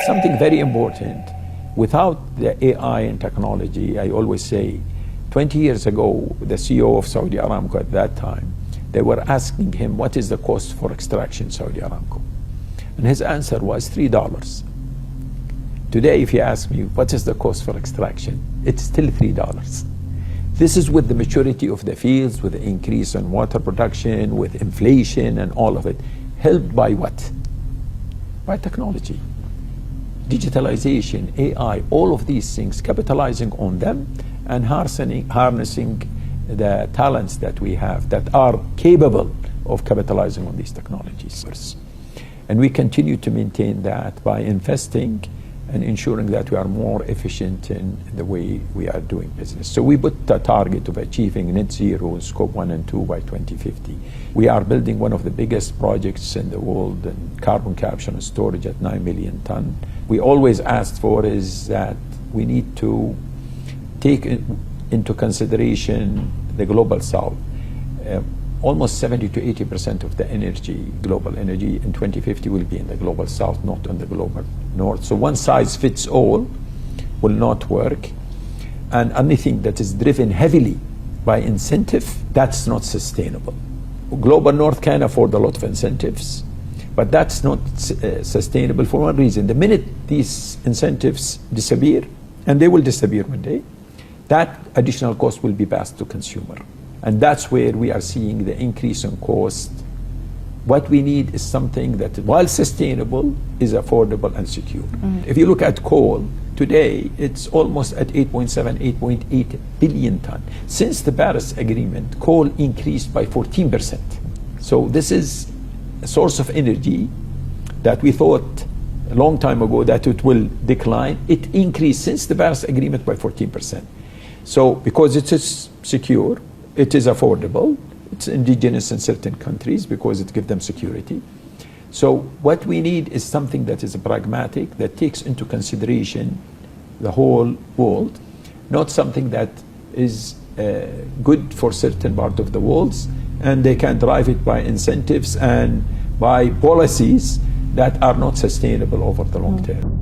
something very important. Without the AI and technology, I always say, 20 years ago, the CEO of Saudi Aramco at that time, they were asking him, what is the cost for extraction in Saudi Aramco? And his answer was $3. Today, if you ask me, what is the cost for extraction? It's still $3. This is with the maturity of the fields, with the increase in water production, with inflation and all of it. Helped by what? By technology. Digitalization, AI, all of these things, capitalizing on them and harnessing the talents that we have that are capable of capitalizing on these technologies. And we continue to maintain that by investing and ensuring that we are more efficient in the way we are doing business. So we put a target of achieving net zero in scope 1 and 2 by 2050. We are building one of the biggest projects in the world in carbon capture and storage at 9 million ton. We always asked for is that we need to take into consideration the global south. Almost 70 to 80% of the energy, global energy in 2050 will be in the global south, not in the global north. So one size fits all will not work. And anything that is driven heavily by incentive, that's not sustainable. Global north can afford a lot of incentives, but that's not sustainable for one reason. The minute these incentives disappear, and they will disappear one day, that additional cost will be passed to consumer. And that's where we are seeing the increase in cost. What we need is something that, while sustainable, is affordable and secure. If you look at coal, today it's almost at 8.7, 8.8 billion ton. Since the Paris Agreement, coal increased by 14%. So this is a source of energy that we thought a long time ago that it will decline. It increased since the Paris Agreement by 14%. So because it is secure, it is affordable, it's indigenous in certain countries because it gives them security. So what we need is something that is pragmatic, that takes into consideration the whole world, not something that is good for certain part of the world, and they can drive it by incentives and by policies that are not sustainable over the long term.